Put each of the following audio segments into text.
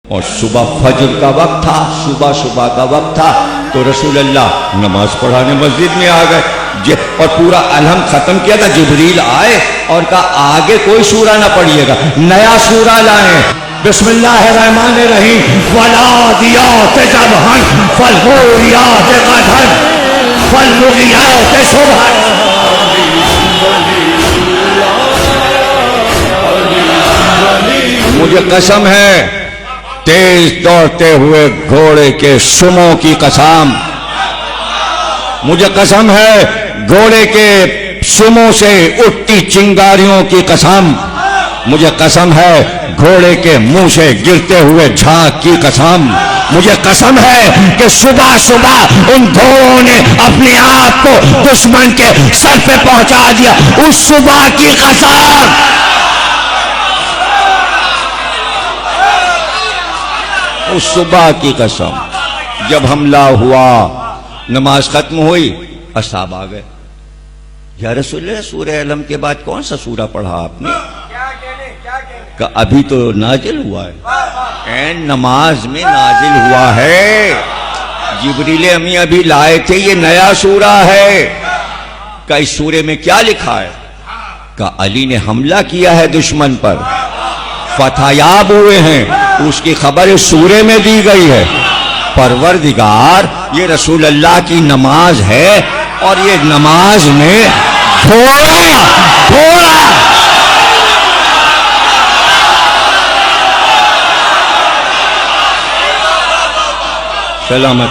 और सुबह फजर का वक्त था, सुबह का वक्त था तो रसूलुल्लाह नमाज पढ़ाने मस्जिद में आ गए और पूरा अलहम खत्म किया था। जिब्रील आए और कहा आगे कोई सूरा ना पढ़िएगा, नया सूरा लाए। बिस्मिल्लाहिर्रहमानिर्रहीम वलादियात ज़बहन फलमुरियात क़दहन फलमुगियात सुबहन। मुझे कसम है तेज दौड़ते हुए घोड़े के सुमों की कसम, मुझे कसम है घोड़े के सुमों से उठती चिंगारियों की कसम, मुझे कसम है घोड़े के मुंह से गिरते हुए झाग की कसम, मुझे कसम है कि सुबह सुबह उन घोड़ों ने अपने आप को दुश्मन के सर पे पहुंचा दिया। उस सुबह की कसम, उस सुबह की कसम। जब हमला हुआ, नमाज खत्म हुई, असहाब आ गए, या रसूलल्लाह सूरह अलम के बाद कौन सा सूरा पढ़ा आपने? का अभी तो नाजिल हुआ है, नमाज में नाजिल हुआ है, जिब्रील अमी अभी लाए थे, ये नया सूरा है। का इस सूरे में क्या लिखा है? का अली ने हमला किया है दुश्मन पर, फतहयाब हुए हैं, उसकी खबर इस सूरे में दी गई है। परवरदिगार, ये रसूल अल्लाह की नमाज है और ये नमाज में घोड़ा सलामत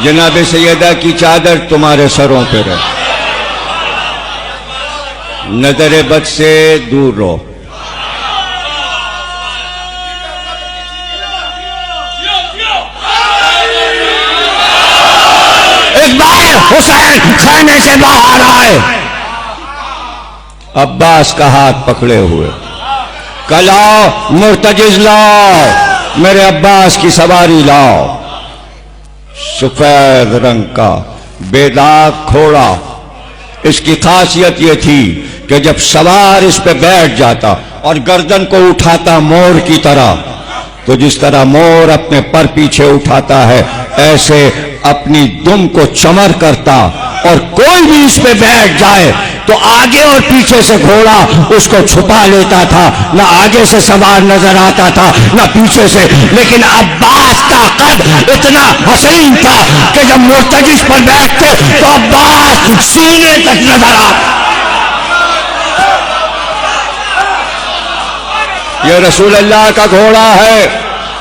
जनाब सैयदा की चादर तुम्हारे सरों पे रहे, नजर बद से दूर रहो। हुसैन खाने से बाहर आए, अब्बास का हाथ पकड़े हुए, कलाओ मुर्तजिज लाओ, मेरे अब्बास की सवारी लाओ। सफेद रंग का बेदाग घोड़ा, इसकी खासियत यह थी कि जब सवार इस पे बैठ जाता और गर्दन को उठाता मोर की तरह, तो जिस तरह मोर अपने पर पीछे उठाता है, ऐसे अपनी दुम को चमर करता और कोई भी इस पे बैठ जाए तो आगे और पीछे से घोड़ा उसको छुपा लेता था, ना आगे से सवार नजर आता था ना पीछे से। लेकिन अब्बास का कद इतना हसीन था कि जब मुर्तजिज पर बैठते तो अब्बास सीने तक नजर आता। यह रसूल अल्लाह का घोड़ा है,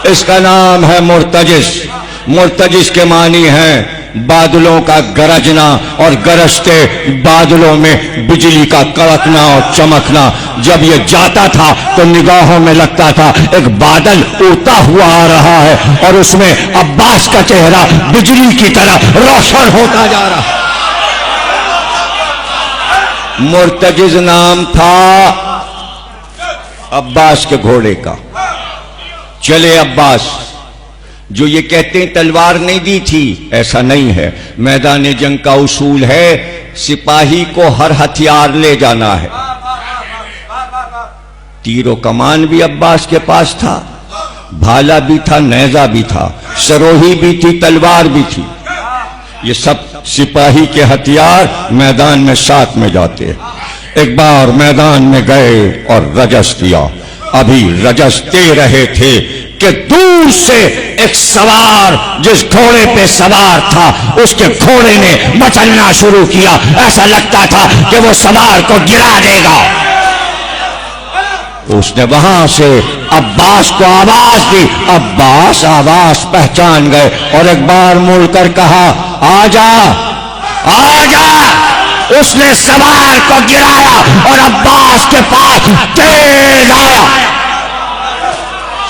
इसका नाम है मुर्तजिज। मुर्तजिज के मानी है बादलों का गरजना और गरजते बादलों में बिजली का कड़कना और चमकना। जब ये जाता था तो निगाहों में लगता था एक बादल उड़ता हुआ आ रहा है और उसमें अब्बास का चेहरा बिजली की तरह रोशन होता जा रहा। मुर्तजिज नाम था अब्बास के घोड़े का। चले अब्बास, जो ये कहते हैं तलवार नहीं दी थी, ऐसा नहीं है। मैदान जंग का उसूल है सिपाही को हर हथियार ले जाना है। तीरों कमान भी अब्बास के पास था, भाला भी था, नेजा भी था, सरोही भी थी, तलवार भी थी। ये सब सिपाही के हथियार मैदान में साथ में जाते हैं। एक बार मैदान में गए और रजस दिया। अभी रजस दे रहे थे कि दूर से एक सवार जिस घोड़े पे सवार था उसके घोड़े ने मचलना शुरू किया। ऐसा लगता था कि वो सवार को गिरा देगा। उसने वहां से अब्बास को आवाज दी। अब्बास आवाज पहचान गए और एक बार मुड़कर कहा, आजा आजा। उसने सवार को गिराया और अब्बास के पास तेज आया,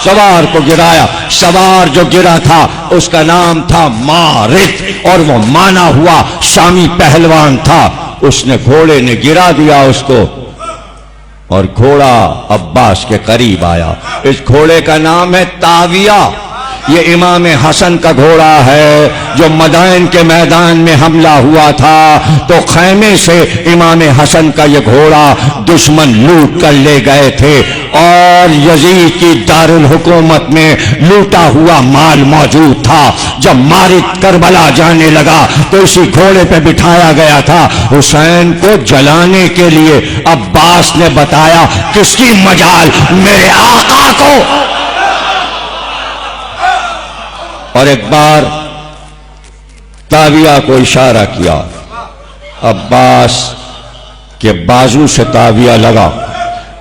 सवार को गिराया। सवार जो गिरा था उसका नाम था मारिद और वो माना हुआ शामी पहलवान था। उसने घोड़े ने गिरा दिया उसको और घोड़ा अब्बास के करीब आया। इस घोड़े का नाम है ताविया। ये इमाम हसन का घोड़ा है जो मदाइन के मैदान में हमला हुआ था तो खैमे से इमाम हसन का ये घोड़ा दुश्मन लूट कर ले गए थे और यजीद की दारुल हुकूमत में लूटा हुआ माल मौजूद था। जब मारिद करबला जाने लगा तो इसी घोड़े पे बिठाया गया था। हुसैन को जलाने के लिए अब्बास ने बताया किसकी मजाल, मेरे आका को। और एक बार ताविया को इशारा किया, अब्बास के बाजू से ताविया लगा।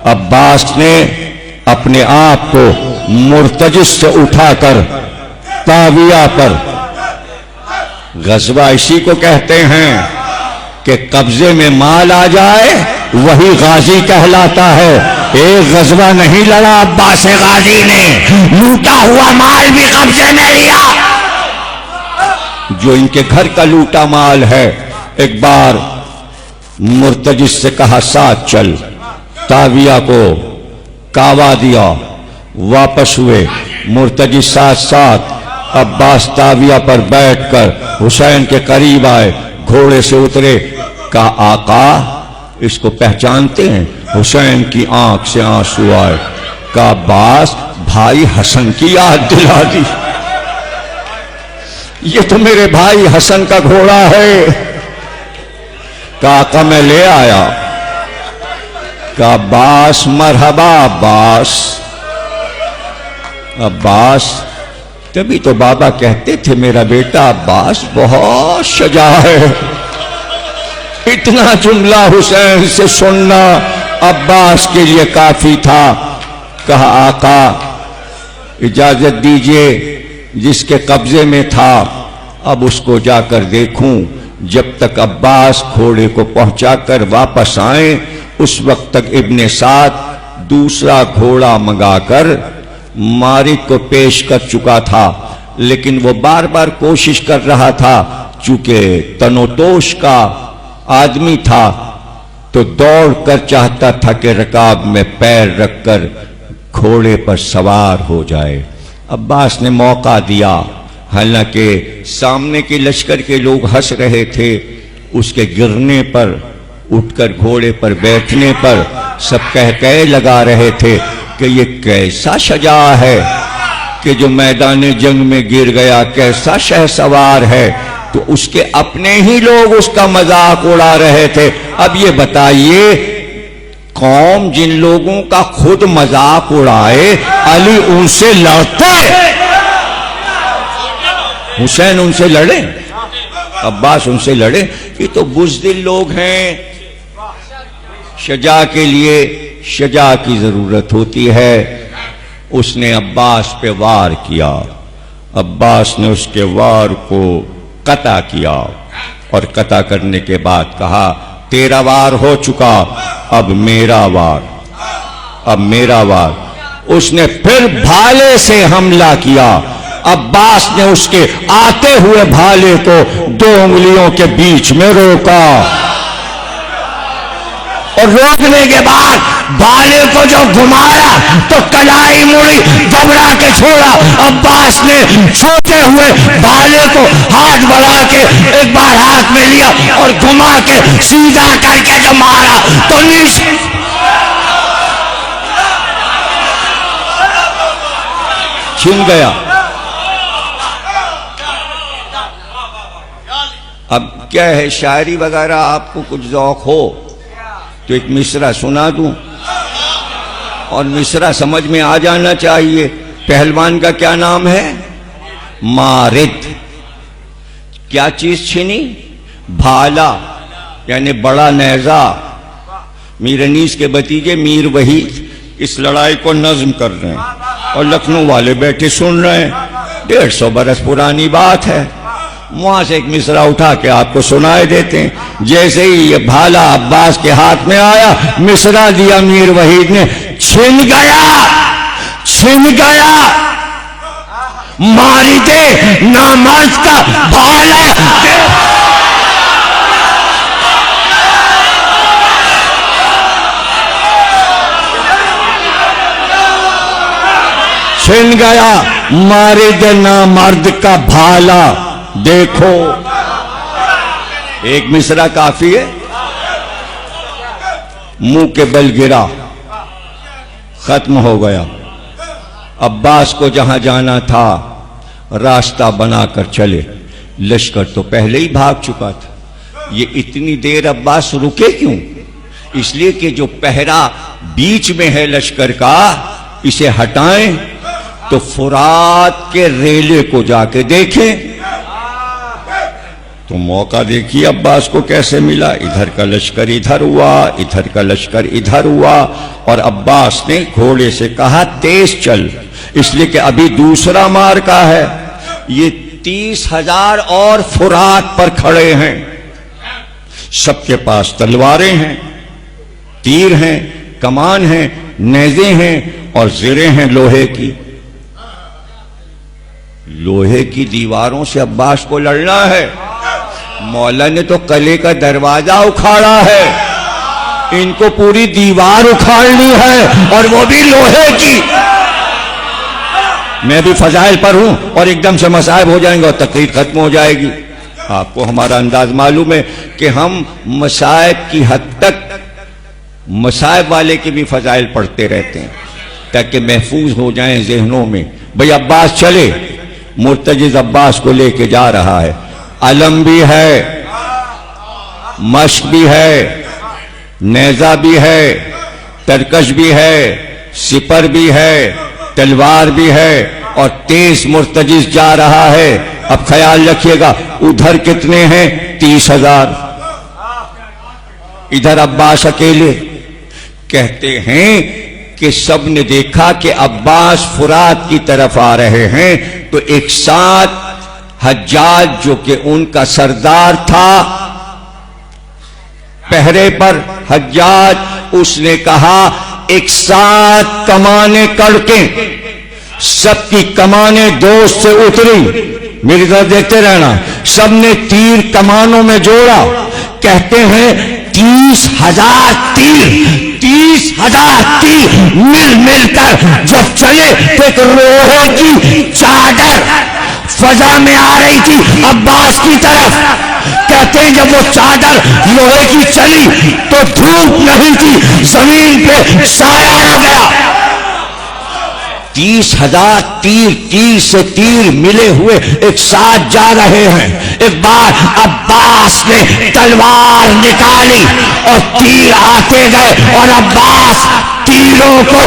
अब्बास ने अपने आप को मुर्तजिस से उठाकर ताविया पर, गजवा इसी को कहते हैं कि कब्जे में माल आ जाए वही गाजी कहलाता है। एक गजवा नहीं लड़ा अब्बास गाजी ने, लूटा हुआ माल भी कब्जे में लिया, जो इनके घर का लूटा माल है। एक बार मुर्तजिस से कहा साथ चल, ताविया को कावा दिया, वापस हुए। मुर्तजिस साथ साथ अब्बास ताविया पर बैठकर हुसैन के करीब आए, घोड़े से उतरे, कहा आका इसको पहचानते हैं? हुसैन की आंख से आंसू आए। कहा अब्बास भाई हसन की याद दिला दी, ये तो मेरे भाई हसन का घोड़ा है। कहा आका मैं ले आया। कहा अब्बास मरहबा अब्बास। अब्बास तभी तो बाबा कहते थे मेरा बेटा अब्बास बहुत शजा है। इतना जुमला हुसैन से सुनना अब्बास के लिए काफी था। कहा आका इजाजत दीजिए, जिसके कब्जे में था अब उसको जाकर देखूं। जब तक अब्बास घोड़े को पहुंचाकर वापस आए उस वक्त तक इब्ने साद दूसरा घोड़ा मंगाकर मारिद को पेश कर चुका था, लेकिन वो बार बार कोशिश कर रहा था। चूंकि तनोतोश का आदमी था तो दौड़ कर चाहता था कि रकाब में पैर रखकर घोड़े पर सवार हो जाए। अब्बास ने मौका दिया, हालांकि सामने के लश्कर के लोग हंस रहे थे। उसके गिरने पर, उठकर घोड़े पर बैठने पर सब कह लगा रहे थे कि ये कैसा शजा है कि जो मैदान जंग में गिर गया, कैसा शहसवार है। तो उसके अपने ही लोग उसका मजाक उड़ा रहे थे। अब ये बताइए, कौम जिन लोगों का खुद मजाक उड़ाए, अली उनसे लड़ते, हुसैन उनसे लड़े, अब्बास उनसे लड़े? ये तो बुज़दिल लोग हैं। शजा के लिए शजा की जरूरत होती है। उसने अब्बास पे वार किया, अब्बास ने उसके वार को कता किया और कता करने के बाद कहा तेरा वार हो चुका, अब मेरा वार, अब मेरा वार। उसने फिर भाले से हमला किया। अब्बास ने उसके आते हुए भाले को 2 उंगलियों के बीच में रोका और रोकने के बाद भाले को जो घुमाया तो कलाई मुड़ी, घबरा के छोड़ा। अब्बास ने छोटे हुए भाले को हाथ बढ़ा के एक बार हाथ में लिया और घुमा के सीधा करके जब मारा तो नीचे छिन गया। अब क्या है, शायरी वगैरह आपको कुछ ज़ौक हो तो एक मिसरा सुना दूं और मिसरा समझ में आ जाना चाहिए। पहलवान का क्या नाम है? मारिद। क्या चीज छीनी? भाला, यानी बड़ा नेजा। मीर अनीस के भतीजे मीर वहीद इस लड़ाई को नज्म कर रहे हैं और लखनऊ वाले बैठे सुन रहे हैं। 150 बरस पुरानी बात है। वहां से एक मिसरा उठा के आपको सुनाए देते हैं। जैसे ही ये भाला अब्बास के हाथ में आया, मिसरा दिया मीर वहीद ने, छिन गया, छिन गया, मारी दे नामर्द का भाला। छिन गया मारे देना मर्द का भाला। देखो एक मिसरा काफी है। मुंह के बल गिरा, खत्म हो गया। अब्बास को जहां जाना था रास्ता बनाकर चले। लश्कर तो पहले ही भाग चुका था। ये इतनी देर अब्बास रुके क्यों? इसलिए कि जो पहरा बीच में है लश्कर का, इसे हटाएं तो फुरात के रेले को जाके देखें। तो मौका देखिए अब्बास को कैसे मिला। इधर का लश्कर इधर हुआ, इधर का लश्कर इधर हुआ, और अब्बास ने घोड़े से कहा तेज चल, इसलिए कि अभी दूसरा मार्का है। ये 30,000 और फुरात पर खड़े हैं। सबके पास तलवारें हैं, तीर हैं, कमान हैं, नेज़े हैं और ज़िरें हैं लोहे की। लोहे की दीवारों से अब्बास को लड़ना है। मौला ने तो कले का दरवाजा उखाड़ा है, इनको पूरी दीवार उखाड़नी है, और वो भी लोहे की। मैं भी फजाइल पर हूं और एकदम से मसाइब हो जाएंगे और तकरीर खत्म हो जाएगी। आपको हमारा अंदाज मालूम है कि हम मसाइब की हद तक मसाइब वाले के भी फजाइल पढ़ते रहते हैं ताकि महफूज हो जाएं जहनों में। भाई अब्बास चले, मुर्तजिज अब्बास को लेके जा रहा है। अलम भी है, मश्क भी है, नेजा भी है, तरकश भी है, सिपर भी है, तलवार भी है, और तेज मुर्तजिज जा रहा है। अब ख्याल रखिएगा उधर कितने हैं? 30,000। इधर अब्बास अकेले। कहते हैं कि सब ने देखा कि अब्बास फुरात की तरफ आ रहे हैं, तो एक साथ हज्जाज जो कि उनका सरदार था पहरे पर, हज्जाज, उसने कहा एक साथ कमाने कड़के, सबकी कमाने दोस्त से उतरी। मेरी तरफ देखते रहना। सबने तीर कमानों में जोड़ा। कहते हैं 30,000 तीर, 30,000 तीर मिल मिलकर जब चले तो एक लोहे की चादर फजा में आ रही थी अब्बास की तरफ। कहते हैं जब वो चादर लोहे की चली तो धूप नहीं थी, जमीन पे साया आ गया। 30,000 तीर, तीर से तीर मिले हुए एक साथ जा रहे हैं। एक बार अब्बास ने तलवार निकाली और तीर आते गए और अब्बास तीरों को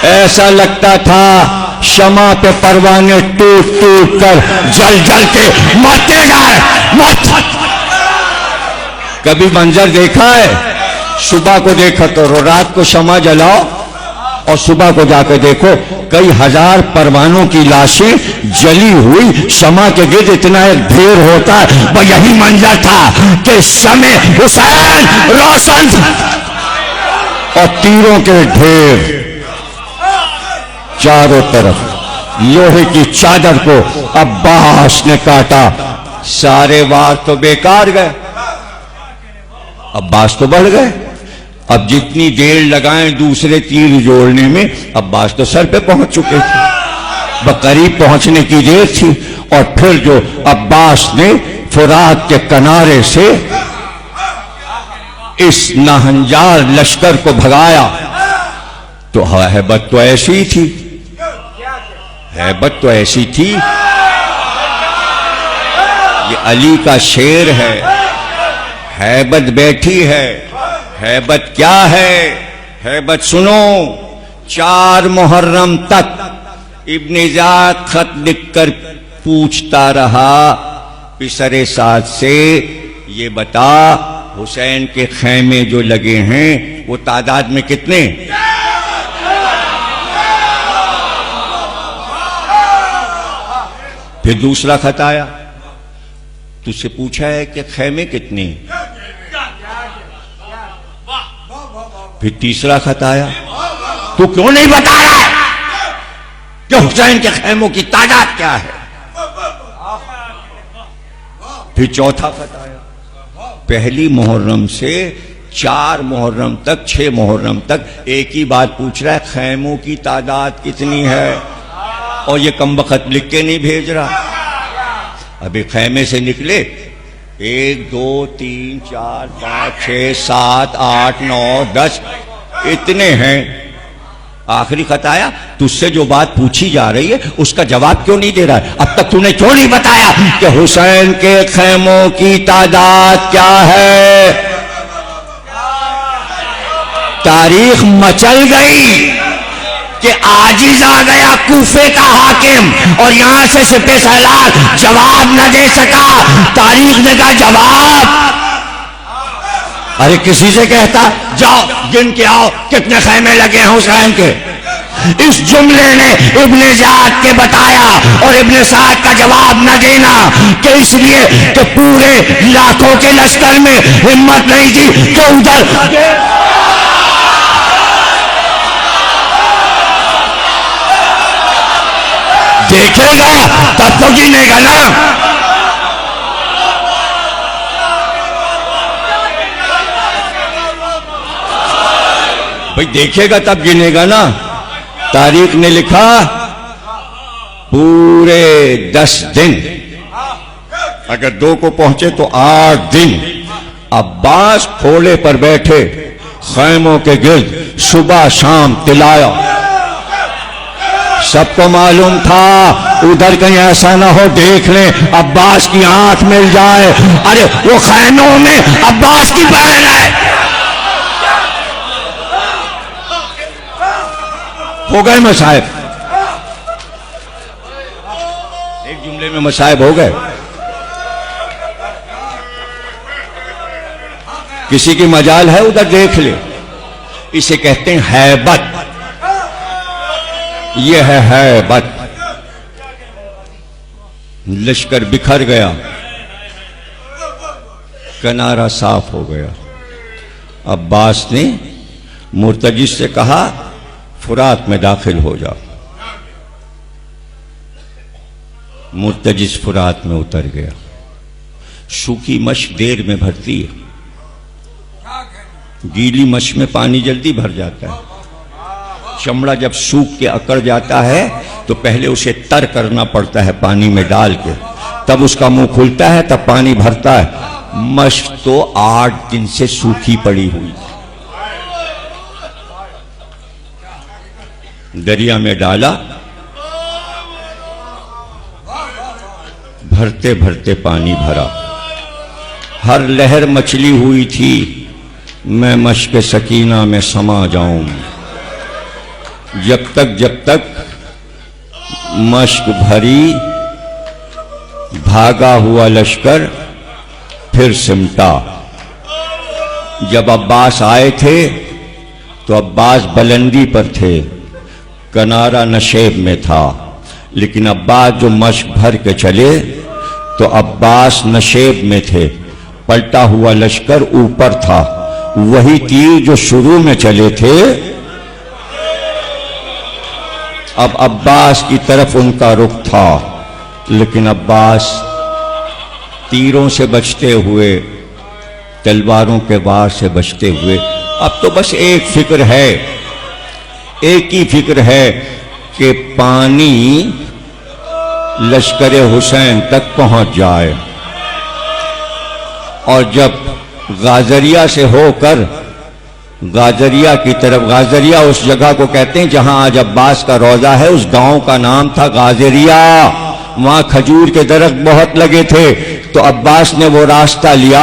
ऐसा लगता था शमा पे परवाने टूट टूट कर जल जल के मरते जाए। कभी मंजर देखा है? सुबह को देखा करो, रात को शमा जलाओ और सुबह को जाकर देखो कई हजार परवानों की लाशें जली हुई शमा के गिर्द इतना एक ढेर होता है। वह यही मंजर था कि शमे हुसैन रोशन और तीरों के ढेर चारों तरफ। लोहे की चादर को अब्बास ने काटा, सारे वार तो बेकार गए। अब्बास तो बढ़ गए। अब जितनी देर लगाएं दूसरे तीर जोड़ने में, अब्बास तो सर पे पहुंच चुके थे। बकरीब पहुंचने की देर थी। और फिर जो अब्बास ने फुरात के किनारे से इस नाहंजार लश्कर को भगाया, तो हैबत तो ऐसी थी, हैबत तो ऐसी थी। ये अली का शेर है, हैबत बैठी है। हैबत क्या है? हैबत सुनो। 4 मुहर्रम तक इब्ने ज़ियाद खत लिखकर पूछता रहा पिसरे साथ से, ये बता हुसैन के खैमे जो लगे हैं वो तादाद में कितने? फिर दूसरा खत आया, तुझसे पूछा है कि खैमे कितने? फिर तीसरा खत आया, तू क्यों नहीं बता रहा है कि हुसैन के खैमों की तादाद क्या है? फिर चौथा खत आया, पहली मुहर्रम से 4 मुहर्रम तक, 6 मुहर्रम तक एक ही बात पूछ रहा है, खैमों की तादाद कितनी है? और ये कमबख्त लिख के नहीं भेज रहा। अभी खैमे से निकले 1 2 3 4 5 6 7 8 9 10 इतने हैं। आखिरी खत आया, तुझसे जो बात पूछी जा रही है उसका जवाब क्यों नहीं दे रहा है? अब तक तूने क्यों नहीं बताया कि हुसैन के खैमों की तादाद क्या है? तारीख मचल गई कि आजिज आ गया कूफे का हाकिम और यहां से सिपह सलार जवाब न दे सका। तारीख ने कहा जवाब, अरे किसी से कहता जाओ गिन के आओ कितने खैमे लगे हैं हुसैन के। इस जुमले ने इब्ने ज़ियाद के बताया और इब्ने साद का जवाब न देना कि इसलिए कि पूरे लाखों के लश्कर में हिम्मत नहीं थी कि उधर देखेगा तब तो गिनेगा ना। भाई देखेगा तब गिनेगा ना। तारीख ने लिखा पूरे 10 दिन, अगर 2 को पहुंचे तो 8 दिन अब्बास घोड़े पर बैठे खैमों के गिर्द सुबह शाम तिलाया। सबको मालूम था उधर कहीं ऐसा ना हो देख लें अब्बास की आंख मिल जाए, अरे वो खैमों में अब्बास की बहन है। हो गए मसाइब, एक जुमले में मसाइब हो गए। किसी की मजाल है उधर देख ले, इसे कहते हैं हैबत। यह है हैबत। लश्कर बिखर गया, किनारा साफ हो गया। अब्बास ने मुर्तजिस से कहा फुरात में दाखिल हो जाओ। मुर्तजिस फुरात में उतर गया। सूखी मश्क देर में भरती है, गीली मश्क में पानी जल्दी भर जाता है। चमड़ा जब सूख के अकड़ जाता है तो पहले उसे तर करना पड़ता है पानी में डाल के, तब उसका मुंह खुलता है, तब पानी भरता है। मश्क तो 8 दिन से सूखी पड़ी हुई, दरिया में डाला, भरते भरते पानी भरा। हर लहर मछली हुई थी, मैं मश्क सकीना में समा जाऊं। जब तक मश्क भरी, भागा हुआ लश्कर फिर सिमटा। जब अब्बास आए थे तो अब्बास बुलंदी पर थे, किनारा नशेब में था, लेकिन अब्बास जो मश्क भर के चले तो अब्बास नशेब में थे। पलटा हुआ लश्कर ऊपर था, वही तीर जो शुरू में चले थे अब अब्बास की तरफ उनका रुख था, लेकिन अब्बास तीरों से बचते हुए, तलवारों के वार से बचते हुए, अब तो बस एक फिक्र है, एक ही फिक्र है कि पानी लश्कर हुसैन तक पहुंच जाए। और जब गाजरिया से होकर गाजरिया की तरफ, गाजरिया उस जगह को कहते हैं जहां आज अब्बास का रोजा है, उस गांव का नाम था गाजरिया। वहां खजूर के दरख्त बहुत लगे थे, तो अब्बास ने वो रास्ता लिया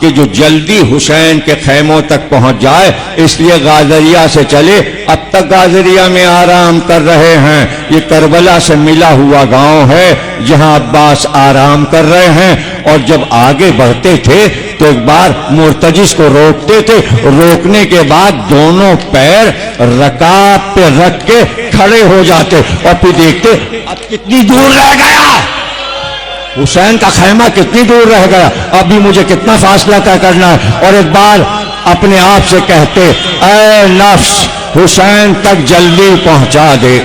कि जो जल्दी हुसैन के खैमों तक पहुंच जाए, इसलिए गाजरिया से चले। अब तक गाजरिया में आराम कर रहे हैं। ये करबला से मिला हुआ गांव है जहां अब्बास आराम कर रहे हैं। और जब आगे बढ़ते थे तो एक बार मुर्तजिस को रोकते थे, रोकने के बाद दोनों पैर रकाब पे रख के खड़े हो जाते और फिर देखते अब कितनी दूर रह गया, हुसैन का खैमा कितनी दूर रह गया, अभी मुझे कितना फासला तय करना है। और एक बार अपने आप से कहते, ऐ नफ्स हुसैन तक जल्दी पहुंचा दे,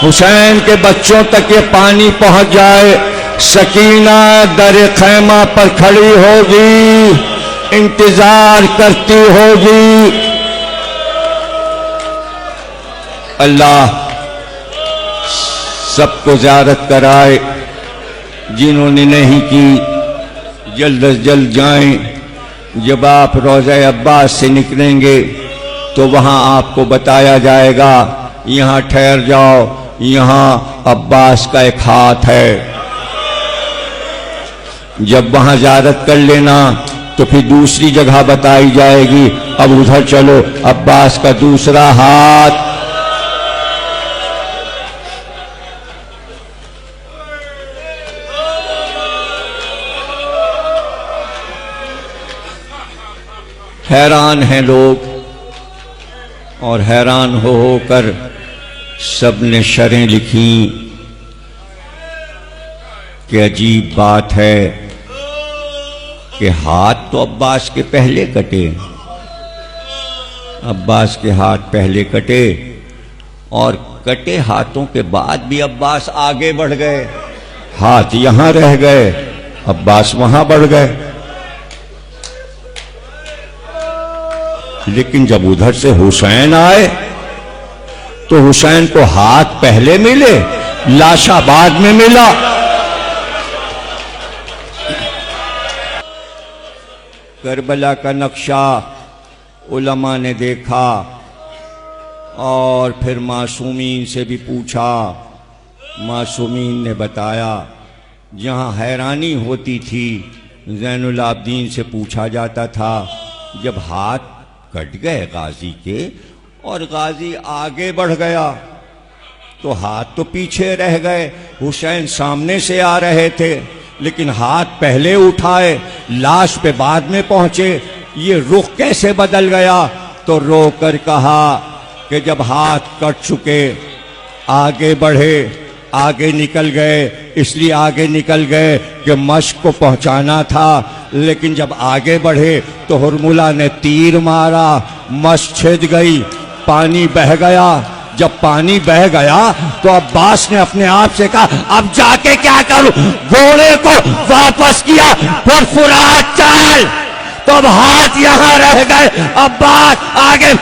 हुसैन के बच्चों तक ये पानी पहुंच जाए, सकीना दर खैमा पर खड़ी होगी, इंतजार करती होगी। अल्लाह सबको ज़ियारत कराए, जिन्होंने नहीं की जल्द अज जल्द जाएं। जब आप रोज़ा अब्बास से निकलेंगे तो वहां आपको बताया जाएगा, यहां ठहर जाओ, यहां अब्बास का एक हाथ है। जब वहां ज़ियारत कर लेना तो फिर दूसरी जगह बताई जाएगी, अब उधर चलो, अब्बास का दूसरा हाथ। हैरान हैं लोग, और हैरान हो होकर सबने शरें लिखी कि अजीब बात है कि हाथ तो अब्बास के पहले कटे, अब्बास के हाथ पहले कटे, और कटे हाथों के बाद भी अब्बास आगे बढ़ गए। हाथ यहां रह गए, अब्बास वहां बढ़ गए। लेकिन जब उधर से हुसैन आए तो हुसैन को हाथ पहले मिले, लाशा बाद में मिला। करबला का नक्शा उलमा ने देखा और फिर मासूमीन से भी पूछा। मासूमीन ने बताया, जहां हैरानी होती थी ज़ैनुल आबिदीन से पूछा जाता था, जब हाथ कट गए गाजी के और गाजी आगे बढ़ गया तो हाथ तो पीछे रह गए। हुसैन सामने से आ रहे थे लेकिन हाथ पहले उठाए, लाश पे बाद में पहुंचे। ये रुख कैसे बदल गया? तो रो कर कहा कि जब हाथ कट चुके आगे बढ़े, आगे निकल गए, इसलिए आगे निकल गए कि मश्क को पहुंचाना था। लेकिन जब आगे बढ़े तो हुरमुला ने तीर मारा, मश्क छिद गई, पानी बह गया। जब पानी बह गया तो अब्बास ने अपने आप से कहा, अब जाके क्या करूं? घोड़े को वापस किया, फुरफुरा चल। तो अब हाथ यहां रह गए, अब्बास आगे